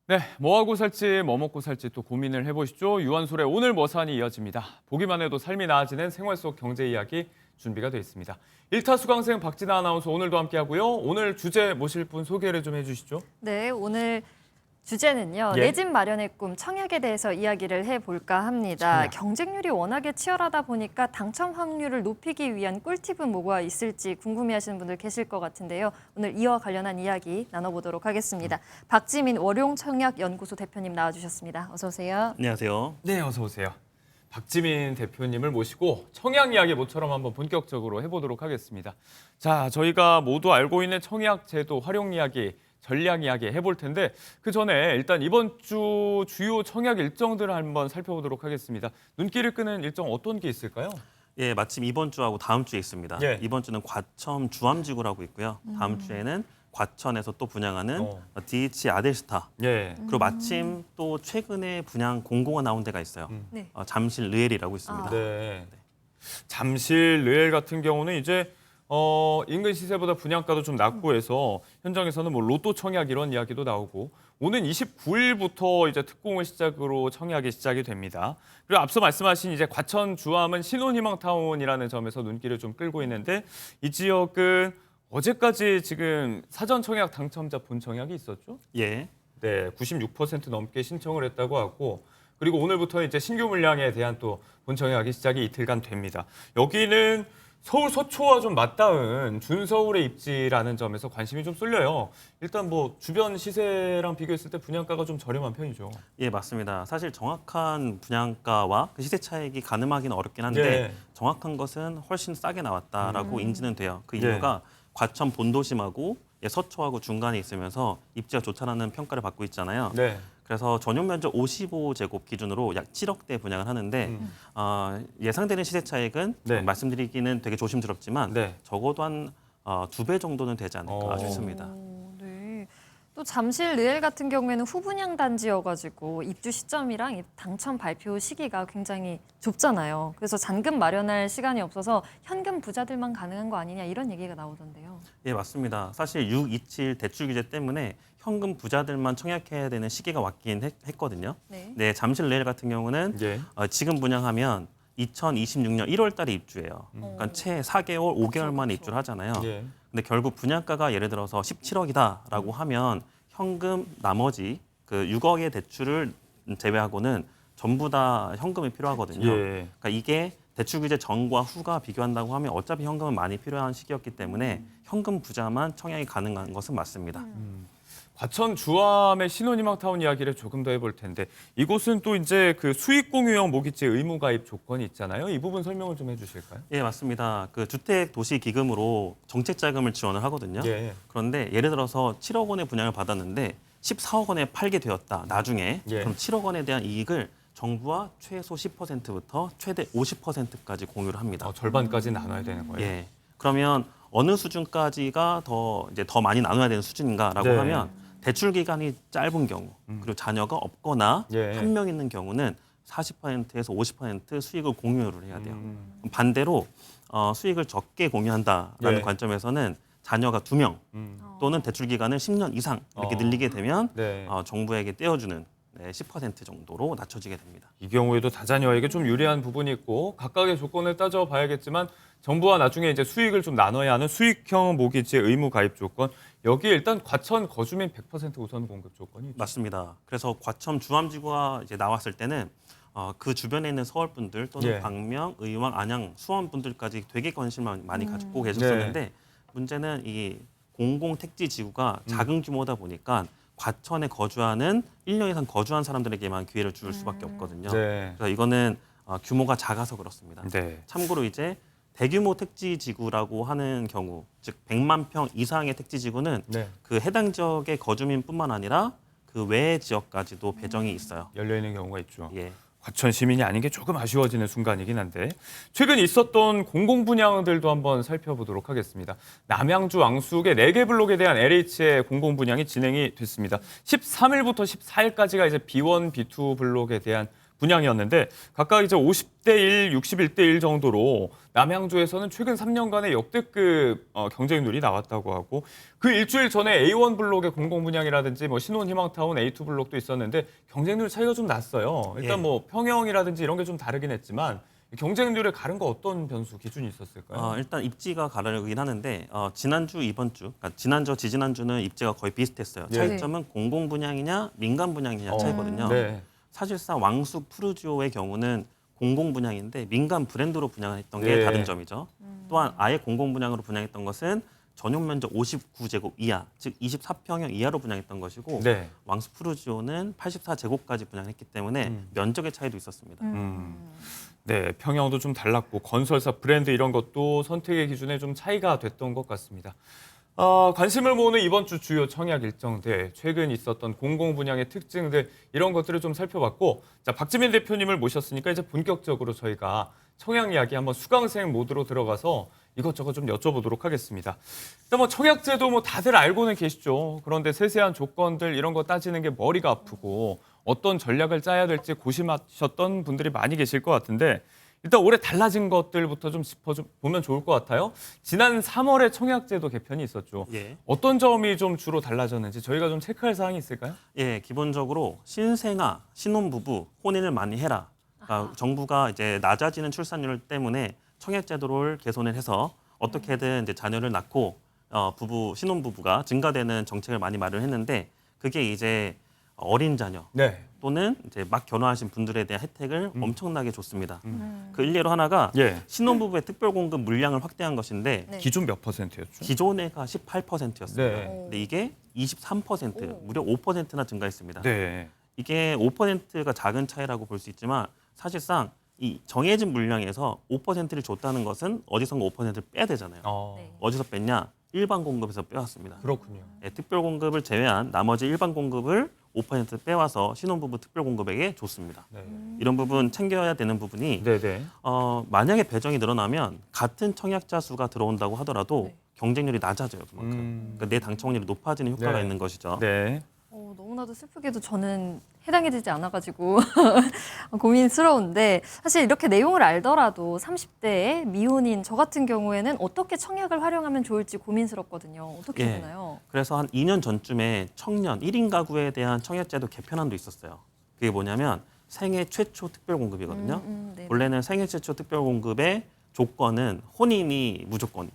네, 뭐 하고 살지, 뭐 먹고 살지 또 고민을 해보시죠. 유한솔의 오늘 뭐 사니 이어집니다. 보기만 해도 삶이 나아지는 생활 속 경제 이야기 준비가 되어 있습니다. 일타 수강생 박진아 아나운서 오늘도 함께하고요. 오늘 주제 모실 분 소개를 좀 해주시죠. 네, 오늘 주제는요. 예. 내 집 마련의 꿈, 청약에 대해서 이야기를 해볼까 합니다. 청약. 경쟁률이 워낙에 치열하다 보니까 당첨 확률을 높이기 위한 꿀팁은 뭐가 있을지 궁금해하시는 분들 계실 것 같은데요. 오늘 이와 관련한 이야기 나눠보도록 하겠습니다. 박지민 월용청약연구소 대표님 나와주셨습니다. 어서 오세요. 안녕하세요. 네, 어서 오세요. 박지민 대표님을 모시고 청약 이야기 모처럼 한번 본격적으로 해보도록 하겠습니다. 자, 저희가 모두 알고 있는 청약 제도 활용 이야기, 전략 이야기 해볼 텐데 그 전에 일단 이번 주 주요 청약 일정들을 한번 살펴보도록 하겠습니다. 눈길을 끄는 일정 어떤 게 있을까요? 예, 마침 이번 주하고 다음 주에 있습니다. 예. 이번 주는 과천 주암지구라고 있고요. 다음 주에는 과천에서 또 분양하는 DH 아델스타. 예. 그리고 마침 또 최근에 분양 공고가 나온 데가 있어요. 네. 잠실 르엘이라고 있습니다. 네. 잠실 르엘 같은 경우는 이제 인근 시세보다 분양가도 좀 낮고 해서 현장에서는 뭐 로또 청약 이런 이야기도 나오고 오는 29일부터 이제 특공을 시작으로 청약이 시작이 됩니다. 그리고 앞서 말씀하신 이제 과천 주암은 신혼희망타운이라는 점에서 눈길을 좀 끌고 있는데 이 지역은 어제까지 지금 사전 청약 당첨자 본 청약이 있었죠? 예. 네, 96% 넘게 신청을 했다고 하고 그리고 오늘부터 이제 신규 물량에 대한 또 본청약이 시작이 이틀간 됩니다. 여기는 서울 서초와 좀 맞닿은 준서울의 입지라는 점에서 관심이 좀 쏠려요. 일단 뭐 주변 시세랑 비교했을 때 분양가가 좀 저렴한 편이죠. 예, 맞습니다. 사실 정확한 분양가와 그 시세 차익이 가늠하기는 어렵긴 한데 예. 정확한 것은 훨씬 싸게 나왔다라고 인지는 돼요. 그 예. 이유가 과천 본도심하고 서초하고 중간에 있으면서 입지가 좋다는 평가를 받고 있잖아요. 네. 그래서 전용 면적 55제곱 기준으로 약 7억대 분양을 하는데 예상되는 시세 차익은 네. 말씀드리기는 되게 조심스럽지만 네. 적어도 한 2배 정도는 되지 않을까 싶습니다. 네. 또 잠실 르엘 같은 경우에는 후분양 단지여가지고 입주 시점이랑 당첨 발표 시기가 굉장히 좁잖아요. 그래서 잔금 마련할 시간이 없어서 현금 부자들만 가능한 거 아니냐 이런 얘기가 나오던데요. 예, 맞습니다. 사실 627 대출 규제 때문에 현금 부자들만 청약해야 되는 시기가 왔긴 했거든요. 네. 네, 잠실 레일 같은 경우는 예. 지금 분양하면 2026년 1월 달에 입주해요. 그러니까 채 4개월, 5개월 만에 입주를 하잖아요. 예. 근데 결국 분양가가 예를 들어서 17억이다라고 하면 현금 나머지 그 6억의 대출을 제외하고는 전부 다 현금이 필요하거든요. 예. 그러니까 이게 대출 규제 전과 후가 비교한다고 하면 어차피 현금은 많이 필요한 시기였기 때문에 현금 부자만 청약이 가능한 것은 맞습니다. 과천 주암의 신혼희망타운 이야기를 조금 더 해볼 텐데 이곳은 또 이제 그 수익공유형 모기지 의무 가입 조건이 있잖아요. 이 부분 설명을 좀 해주실까요? 예, 맞습니다. 그 주택도시기금으로 정책자금을 지원을 하거든요. 예. 그런데 예를 들어서 7억 원의 분양을 받았는데 14억 원에 팔게 되었다. 나중에 예. 그럼 7억 원에 대한 이익을 정부와 최소 10%부터 최대 50%까지 공유를 합니다. 절반까지 나눠야 되는 거예요. 예. 그러면 어느 수준까지가 더 많이 나눠야 되는 수준인가라고 네. 하면 대출 기간이 짧은 경우 그리고 자녀가 없거나 예. 한 명 있는 경우는 40%에서 50% 수익을 공유를 해야 돼요. 음. 반대로 수익을 적게 공유한다라는 예. 관점에서는 자녀가 2명 또는 대출 기간을 10년 이상 이렇게 늘리게 되면 네. 정부에게 떼어주는 10% 정도로 낮춰지게 됩니다. 이 경우에도 다자녀에게 좀 유리한 부분이 있고 각각의 조건을 따져봐야겠지만 정부와 나중에 이제 수익을 좀 나눠야 하는 수익형 모기지 의무 가입 조건 여기 일단 과천 거주민 100% 우선 공급 조건이 있죠. 맞습니다. 그래서 과천 주암지구가 이제 나왔을 때는 그 주변에 있는 서울 분들 또는 예. 광명, 의왕, 안양, 수원 분들까지 되게 관심을 많이 가지고 계셨었는데 네. 문제는 이 공공택지 지구가 작은 규모다 보니까 과천에 거주하는 1년 이상 거주한 사람들에게만 기회를 줄 수밖에 없거든요. 네. 그래서 이거는 규모가 작아서 그렇습니다. 네. 참고로 이제 대규모 택지 지구라고 하는 경우, 즉 100만 평 이상의 택지 지구는 네. 그 해당 지역의 거주민뿐만 아니라 그 외 지역까지도 배정이 있어요. 열려 있는 경우가 있죠. 예. 과천 시민이 아닌 게 조금 아쉬워지는 순간이긴 한데 최근 있었던 공공 분양들도 한번 살펴보도록 하겠습니다. 남양주 왕숙의 4개 블록에 대한 LH의 공공 분양이 진행이 됐습니다. 13일부터 14일까지가 이제 B1, B2 블록에 대한 분양이었는데 각각 이제 50대 1, 61대 1 정도로 남양주에서는 최근 3년간의 역대급 경쟁률이 나왔다고 하고 그 일주일 전에 A1 블록의 공공분양이라든지 뭐 신혼 희망타운 A2 블록도 있었는데 경쟁률 차이가 좀 났어요. 일단 예. 뭐 평형이라든지 이런 게 좀 다르긴 했지만 경쟁률에 가른 거 어떤 변수 기준이 있었을까요? 일단 입지가 가르긴 하는데 지난주, 이번 주, 그러니까 지난주, 지지난주는 입지가 거의 비슷했어요. 예. 차이점은 공공 분양이냐 민간 분양이냐 차이거든요. 네. 사실상 왕숙 푸르지오의 경우는 공공 분양인데 민간 브랜드로 분양을 했던 게 네. 다른 점이죠. 또한 아예 공공 분양으로 분양했던 것은 전용 면적 59제곱 이하, 즉 24평형 이하로 분양했던 것이고 네. 왕숙 푸르지오는 84제곱까지 분양했기 때문에 면적의 차이도 있었습니다. 네, 평형도 좀 달랐고 건설사 브랜드 이런 것도 선택의 기준에 좀 차이가 됐던 것 같습니다. 관심을 모으는 이번 주 주요 청약 일정들, 최근 있었던 공공 분양의 특징들 이런 것들을 좀 살펴봤고, 자 박지민 대표님을 모셨으니까 이제 본격적으로 저희가 청약 이야기 한번 수강생 모드로 들어가서 이것저것 좀 여쭤보도록 하겠습니다. 일단 뭐 청약제도 뭐 다들 알고는 계시죠. 그런데 세세한 조건들 이런 거 따지는 게 머리가 아프고 어떤 전략을 짜야 될지 고심하셨던 분들이 많이 계실 것 같은데 일단 올해 달라진 것들부터 좀 짚어보면 좋을 것 같아요. 지난 3월에 청약제도 개편이 있었죠. 예. 어떤 점이 좀 주로 달라졌는지 저희가 좀 체크할 사항이 있을까요? 예, 기본적으로 신생아, 신혼부부, 혼인을 많이 해라. 그러니까 정부가 이제 낮아지는 출산율 때문에 청약제도를 개선을 해서 어떻게든 이제 자녀를 낳고 신혼부부가 증가되는 정책을 많이 마련했는데 그게 이제 어린 자녀 네. 또는 이제 막 결혼하신 분들에 대한 혜택을 엄청나게 줬습니다. 그 일례로 하나가 예. 신혼부부의 특별공급 물량을 확대한 것인데 네. 기존 몇 %였죠? 기존에가 18%였습니다. 네. 근데 이게 23%, 무려 5%나 증가했습니다. 네. 이게 5%가 작은 차이라고 볼 수 있지만 사실상 이 정해진 물량에서 5%를 줬다는 것은 어디선가 5%를 빼야 되잖아요. 네. 어디서 뺐냐? 일반 공급에서 빼왔습니다. 그렇군요. 네, 특별 공급을 제외한 나머지 일반 공급을 5% 빼와서 신혼부부 특별 공급에게 줬습니다. 네. 이런 부분 챙겨야 되는 부분이 네. 만약에 배정이 늘어나면 같은 청약자 수가 들어온다고 하더라도 네. 경쟁률이 낮아져요. 그만큼. 그러니까 내 당첨률이 높아지는 효과가 네. 있는 것이죠. 네. 너무나도 슬프게도 저는 해당이 되지 않아가지고 고민스러운데 사실 이렇게 내용을 알더라도 30대의 미혼인 저 같은 경우에는 어떻게 청약을 활용하면 좋을지 고민스럽거든요. 어떻게 예. 되나요? 그래서 한 2년 전쯤에 청년 1인 가구에 대한 청약제도 개편안도 있었어요. 그게 뭐냐면 생애 최초 특별 공급이거든요. 네. 원래는 생애 최초 특별 공급의 조건은 혼인이 무조건.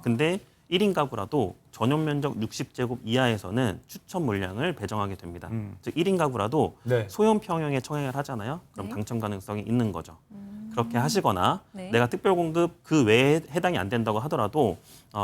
근데 1인 가구라도 전용 면적 60제곱 이하에서는 추천 물량을 배정하게 됩니다. 즉 1인 가구라도 네. 소형 평형에 청약을 하잖아요. 그럼 네. 당첨 가능성이 있는 거죠. 그렇게 하시거나 네. 내가 특별 공급 그 외에 해당이 안 된다고 하더라도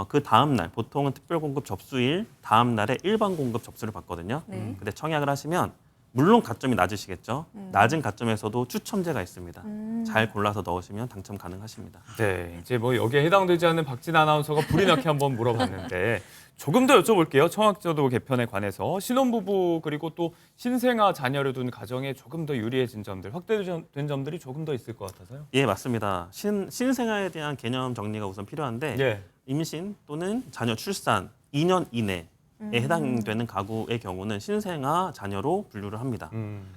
그 다음 날 보통은 특별 공급 접수일 다음 날에 일반 공급 접수를 받거든요. 네. 근데 청약을 하시면 물론 가점이 낮으시겠죠. 낮은 가점에서도 추첨제가 있습니다. 잘 골라서 넣으시면 당첨 가능하십니다. 네, 이제 뭐 여기에 해당되지 않는 박진 아나운서가 불이 나게 한번 물어봤는데 조금 더 여쭤볼게요. 청약제도 개편에 관해서 신혼부부 그리고 또 신생아 자녀를 둔 가정에 조금 더 유리해진 점들, 확대된 점들이 조금 더 있을 것 같아서요. 예, 맞습니다. 신생아에 대한 개념 정리가 우선 필요한데 예. 임신 또는 자녀 출산 2년 이내에 해당되는 가구의 경우는 신생아 자녀로 분류를 합니다.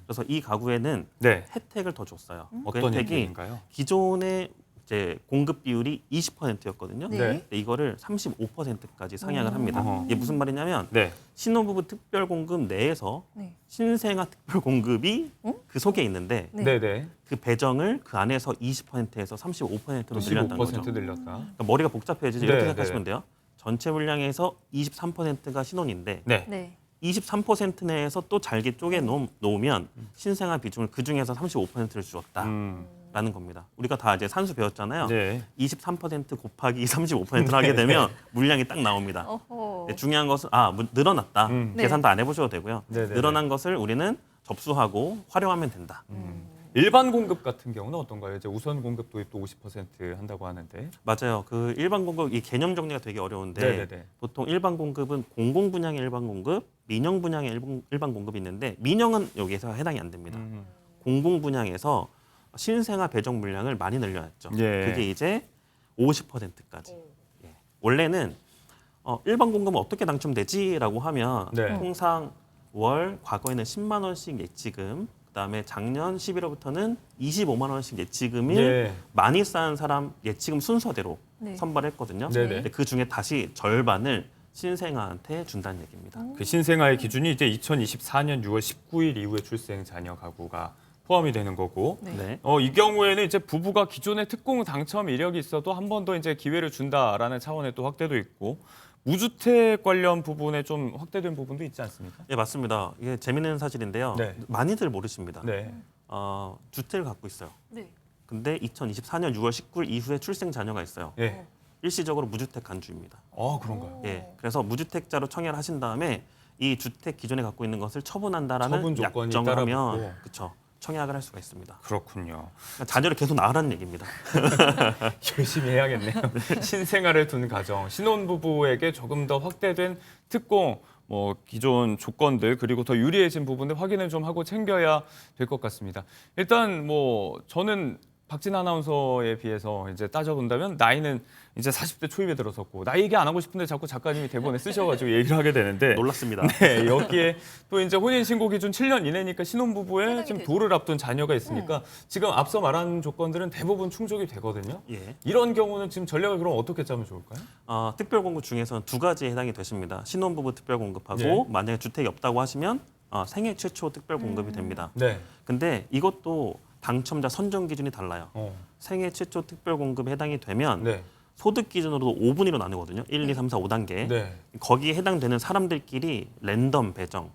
그래서 이 가구에는 네. 혜택을 더 줬어요. 그 어떤 혜택이 얘기인가요? 기존의 이제 공급 비율이 20%였거든요. 네. 근데 이거를 35%까지 상향을 합니다. 어허. 이게 무슨 말이냐면 네. 신혼부부 특별 공급 내에서 네. 신생아 특별 공급이 그 속에 있는데 네. 네. 그 배정을 그 안에서 20%에서 35%로 늘렸다는 거죠. 15% 늘렸다. 그러니까 머리가 복잡해지지 네, 이렇게 네. 생각하시면 돼요. 전체 물량에서 23%가 신혼인데 네. 네. 23% 내에서 또 잘게 쪼개 놓으면 신생아 비중을 그 중에서 35%를 주었다라는 겁니다. 우리가 다 이제 산수 배웠잖아요. 네. 23% 곱하기 35%를 하게 되면 물량이 딱 나옵니다. 어허. 네, 중요한 것은 늘어났다. 네. 계산도 안 해보셔도 되고요. 네, 네, 늘어난 것을 우리는 접수하고 활용하면 된다. 일반 공급 같은 경우는 어떤가요? 이제 우선 공급 도입도 50% 한다고 하는데. 맞아요. 그 일반 공급 이 개념 정리가 되게 어려운데 네네네. 보통 일반 공급은 공공 분양의 일반 공급, 민영 분양의 일반 공급이 있는데 민영은 여기에서 해당이 안 됩니다. 공공 분양에서 신생아 배정 물량을 많이 늘려놨죠. 예. 그게 이제 50%까지. 예. 원래는 일반 공급은 어떻게 당첨되지라고 하면 네. 통상 월 과거에는 10만 원씩 예치금 그다음에 작년 11월부터는 25만 원씩 예치금을 예. 많이 쌓은 사람 예치금 순서대로 네. 선발했거든요. 네네. 근데 그 중에 다시 절반을 신생아한테 준다는 얘기입니다. 그 신생아의 기준이 이제 2024년 6월 19일 이후에 출생 자녀 가구가 포함이 되는 거고, 네. 네. 이 경우에는 이제 부부가 기존에 특공 당첨 이력이 있어도 한 번 더 이제 기회를 준다라는 차원의 또 확대도 있고, 무주택 관련 부분에 좀 확대된 부분도 있지 않습니까? 예, 맞습니다. 이게 재밌는 사실인데요. 네. 많이들 모르십니다. 네. 주택을 갖고 있어요. 네. 근데 2024년 6월 19일 이후에 출생 자녀가 있어요. 예. 일시적으로 무주택 간주입니다. 그런가요? 예, 그래서 무주택자로 청약을 하신 다음에 이 주택 기존에 갖고 있는 것을 처분한다라는 처분 조건이 약정을 따라 하면 붙고. 그렇죠. 청약을 할 수가 있습니다. 그렇군요. 그러니까 자녀를 계속 낳으라는 얘기입니다. 열심히 해야겠네요. 신생아를 둔 가정, 신혼부부에게 조금 더 확대된 특공, 뭐 기존 조건들 그리고 더 유리해진 부분들 확인을 좀 하고 챙겨야 될 것 같습니다. 일단 뭐 저는 박진 아나운서에 비해서 이제 따져본다면 나이는 이제 40대 초입에 들어섰고 나이 얘기 안 하고 싶은데 자꾸 작가님이 대본에 쓰셔가지고 얘기를 하게 되는데 놀랐습니다. 네, 여기에 또 이제 혼인신고 기준 7년 이내니까 신혼부부에 해당이 지금 되죠. 돌을 앞둔 자녀가 있으니까 지금 앞서 말한 조건들은 대부분 충족이 되거든요. 예. 이런 경우는 지금 전략을 그럼 어떻게 짜면 좋을까요? 특별공급 중에서는 두 가지에 해당이 되십니다. 신혼부부 특별공급하고 예. 만약에 주택이 없다고 하시면 생애 최초 특별공급이 됩니다. 네. 근데 이것도 당첨자 선정 기준이 달라요. 어. 생애 최초 특별공급에 해당이 되면 네. 소득 기준으로도 5분위로 나누거든요. 1, 2, 3, 4, 5단계. 네. 거기에 해당되는 사람들끼리 랜덤 배정.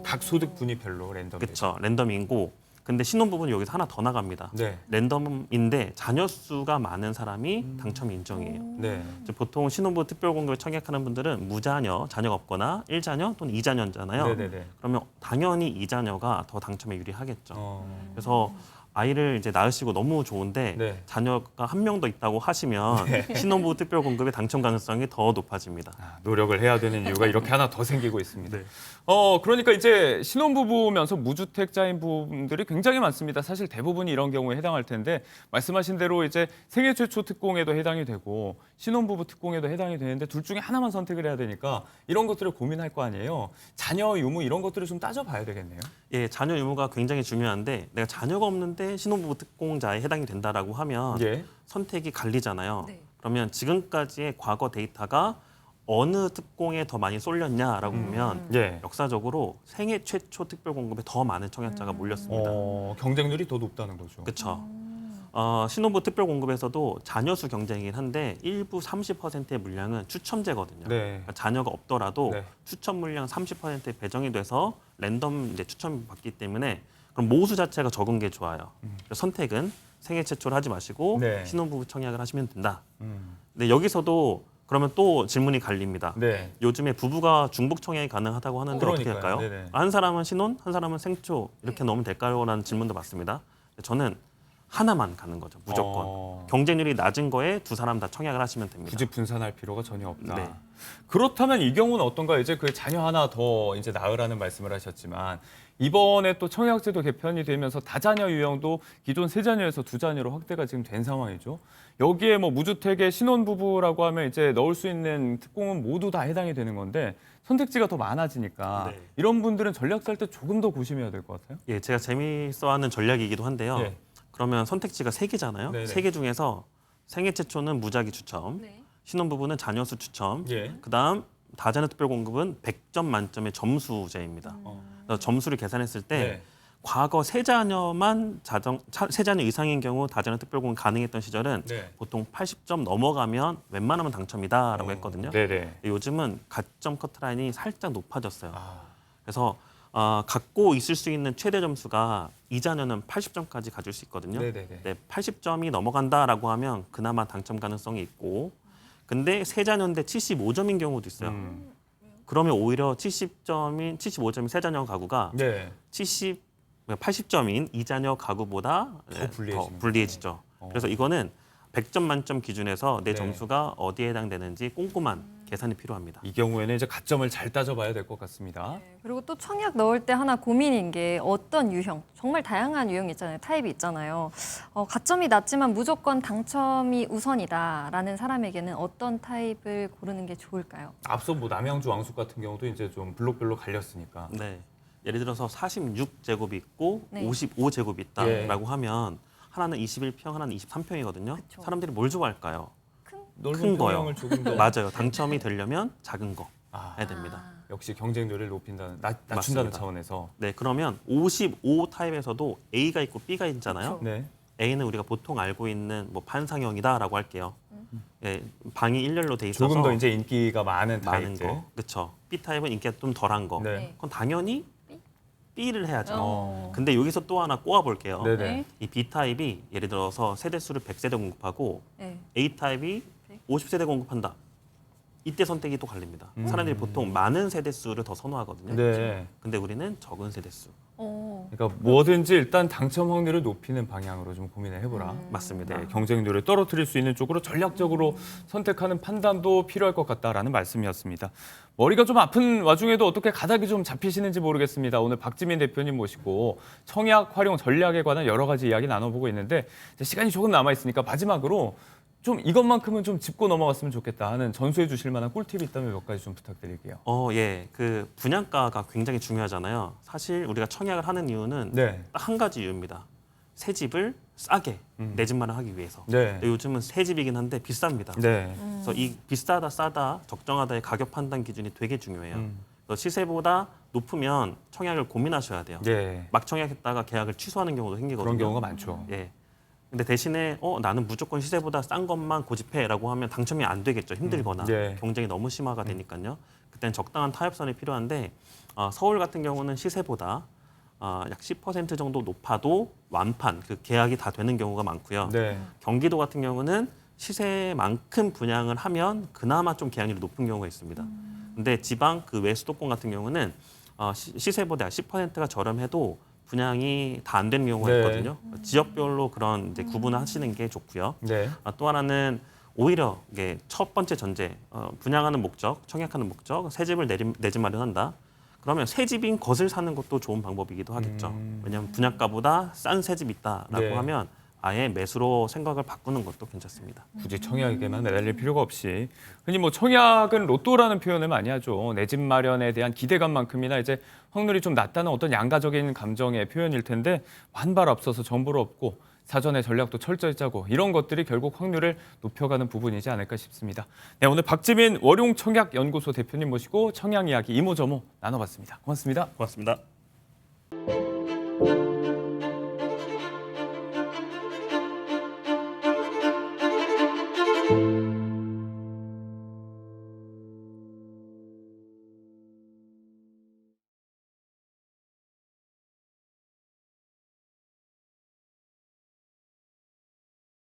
각 소득 분위별로 랜덤. 그렇죠. 랜덤이고 근데 신혼부부는 여기서 하나 더 나갑니다. 네. 랜덤인데 자녀 수가 많은 사람이 당첨 인정이에요. 네. 이제 보통 신혼부부 특별공급에 청약하는 분들은 무자녀, 자녀가 없거나 1자녀 또는 2자녀잖아요. 네네네. 그러면 당연히 2자녀가 더 당첨에 유리하겠죠. 어. 그래서 아이를 이제 낳으시고 너무 좋은데 네. 자녀가 한 명 더 있다고 하시면 신혼부부 특별공급의 당첨 가능성이 더 높아집니다. 노력을 해야 되는 이유가 이렇게 하나 더 생기고 있습니다. 네. 그러니까 이제 신혼부부면서 무주택자인 분들이 굉장히 많습니다. 사실 대부분이 이런 경우에 해당할 텐데 말씀하신 대로 이제 생애 최초 특공에도 해당이 되고 신혼부부 특공에도 해당이 되는데 둘 중에 하나만 선택을 해야 되니까 이런 것들을 고민할 거 아니에요. 자녀 유무 이런 것들을 좀 따져봐야 되겠네요. 예, 자녀 유무가 굉장히 중요한데 내가 자녀가 없는데 신혼부부 특공자에 해당이 된다라고 하면 예. 선택이 갈리잖아요. 네. 그러면 지금까지의 과거 데이터가 어느 특공에 더 많이 쏠렸냐라고 보면 예. 역사적으로 생애 최초 특별공급에 더 많은 청약자가 몰렸습니다. 경쟁률이 더 높다는 거죠. 그렇죠. 신혼부부 특별공급에서도 자녀 수 경쟁이긴 한데 일부 30%의 물량은 추첨제거든요. 네. 그러니까 자녀가 없더라도 네. 추첨 물량 30%에 배정이 돼서 랜덤 이제 추첨 받기 때문에 그럼 모수 자체가 적은 게 좋아요. 그래서 선택은 생애 최초를 하지 마시고 네. 신혼부부 청약을 하시면 된다. 음. 근데 여기서도 그러면 또 질문이 갈립니다. 네. 요즘에 부부가 중복 청약이 가능하다고 하는데 어떻게 그러니까요. 할까요? 네네. 한 사람은 신혼, 한 사람은 생초 이렇게 넣으면 될까요? 라는 질문도 받습니다. 저는 하나만 가는 거죠. 무조건. 경쟁률이 낮은 거에 두 사람 다 청약을 하시면 됩니다. 굳이 분산할 필요가 전혀 없다. 네. 그렇다면 이 경우는 어떤가? 이제 그 자녀 하나 더 이제 낳으라는 말씀을 하셨지만 이번에 또 청약제도 개편이 되면서 다자녀 유형도 기존 세 자녀에서 두 자녀로 확대가 지금 된 상황이죠. 여기에 뭐 무주택의 신혼부부라고 하면 이제 넣을 수 있는 특공은 모두 다 해당이 되는 건데 선택지가 더 많아지니까 네. 이런 분들은 전략 짤 때 조금 더 고심해야 될 것 같아요. 예, 제가 재미있어하는 전략이기도 한데요. 예. 그러면 선택지가 세 개잖아요. 네네. 세 개 중에서 생애 최초는 무작위 추첨, 네. 신혼부부는 자녀수 추첨, 예. 그다음 다자녀 특별공급은 100점 만점의 점수제입니다. 그래서 점수를 계산했을 때 네. 과거 세 자녀만 세 자녀 이상인 경우 다자녀 특별공급 가능했던 시절은 네. 보통 80점 넘어가면 웬만하면 당첨이다라고 했거든요. 네네. 요즘은 가점 커트라인이 살짝 높아졌어요. 아, 그래서 갖고 있을 수 있는 최대 점수가 이 자녀는 80점까지 가질 수 있거든요. 네네네. 네, 80점이 넘어간다라고 하면 그나마 당첨 가능성이 있고, 근데 세 자녀인데 75점인 경우도 있어요. 그러면 오히려 75점인 세 자녀 가구가 네. 80점인 이 자녀 가구보다 더 불리해지는 더 불리해지죠. 그래서 이거는 100점 만점 기준에서 내 네. 점수가 어디에 해당되는지 꼼꼼한 계산이 필요합니다. 이 경우에는 이제 가점을 잘 따져봐야 될 것 같습니다. 네, 그리고 또 청약 넣을 때 하나 고민인 게 어떤 유형, 정말 다양한 유형이 있잖아요. 타입이 있잖아요. 가점이 낮지만 무조건 당첨이 우선이다라는 사람에게는 어떤 타입을 고르는 게 좋을까요? 앞서 뭐 남양주 왕숙 같은 경우도 이제 좀 블록별로 갈렸으니까. 네. 예를 들어서 46제곱이 있고 네. 55제곱이 있다라고 예. 하면 하나는 21평, 하나는 23평이거든요. 그쵸. 사람들이 뭘 좋아할까요? 넓은 큰 거요. 평형을 조금 더 맞아요. 당첨이 되려면 작은 거 아, 해야 됩니다. 역시 경쟁률을 높인다는 낮춘다는 맞습니다. 차원에서 네, 그러면 55 타입에서도 A가 있고 B가 있잖아요. 네. A는 우리가 보통 알고 있는 뭐 판상형이다라고 할게요. 예, 방이 일렬로 돼 있어서 조금 더 이제 인기가 많은 많은 타입들. 거, 그렇죠. B 타입은 인기가 좀 덜한 거. 네. 그건 당연히 B를 해야죠. 어. 근데 여기서 또 하나 꼬아 볼게요. 네네. 이 B 타입이 예를 들어서 세대수를 100세대 공급하고 네. A 타입이 50세대 공급한다. 이때 선택이 또 갈립니다. 사람들이 보통 많은 세대수를 더 선호하거든요. 네. 근데 우리는 적은 세대수. 그러니까 뭐든지 일단 당첨 확률을 높이는 방향으로 좀 고민을 해보라. 맞습니다. 네, 경쟁률을 떨어뜨릴 수 있는 쪽으로 전략적으로 선택하는 판단도 필요할 것 같다라는 말씀이었습니다. 머리가 좀 아픈 와중에도 어떻게 가닥이 좀 잡히시는지 모르겠습니다. 오늘 박지민 대표님 모시고 청약 활용 전략에 관한 여러 가지 이야기 나눠보고 있는데 이제 시간이 조금 남아 있으니까 마지막으로 좀 이것만큼은 좀 짚고 넘어갔으면 좋겠다 하는 전수해 주실 만한 꿀팁이 있다면 몇 가지 좀 부탁드릴게요. 예. 그 분양가가 굉장히 중요하잖아요. 사실 우리가 청약을 하는 이유는 네. 딱 한 가지 이유입니다. 새 집을 싸게 내 집 마련하기 위해서. 네. 근데 요즘은 새 집이긴 한데 비쌉니다. 네. 그래서 이 비싸다, 싸다, 적정하다의 가격 판단 기준이 되게 중요해요. 음. 그래서 시세보다 높으면 청약을 고민하셔야 돼요. 네. 막 청약했다가 계약을 취소하는 경우도 생기거든요. 그런 경우가 많죠. 예. 근데 대신에 나는 무조건 시세보다 싼 것만 고집해라고 하면 당첨이 안 되겠죠. 힘들거나 네. 경쟁이 너무 심화가 되니까요. 그때는 적당한 타협선이 필요한데 서울 같은 경우는 시세보다 약 10% 정도 높아도 완판, 그 계약이 다 되는 경우가 많고요. 네. 경기도 같은 경우는 시세만큼 분양을 하면 그나마 좀 계약률이 높은 경우가 있습니다. 근데 지방 그 외수도권 같은 경우는 시세보다 10%가 저렴해도 분양이 다 안 되는 경우가 네. 있거든요. 지역별로 그런 이제 구분을 하시는 게 좋고요. 네. 또 하나는 오히려 이게 첫 번째 전제, 분양하는 목적, 청약하는 목적, 새 집을 내 집 마련한다. 그러면 새 집인 것을 사는 것도 좋은 방법이기도 하겠죠. 왜냐하면 분양가보다 싼 새 집 있다라고 네. 하면 아예 매수로 생각을 바꾸는 것도 괜찮습니다. 굳이 청약에만 매달릴 필요가 없이 흔히 뭐 청약은 로또라는 표현을 많이 하죠. 내 집 마련에 대한 기대감만큼이나 이제 확률이 좀 낮다는 어떤 양가적인 감정의 표현일 텐데 한 발 앞서서 정보를 얻고 사전에 전략도 철저히 짜고 이런 것들이 결국 확률을 높여가는 부분이지 않을까 싶습니다. 네, 오늘 박지민 월용청약연구소 대표님 모시고 청약 이야기 이모저모 나눠봤습니다. 고맙습니다. 고맙습니다.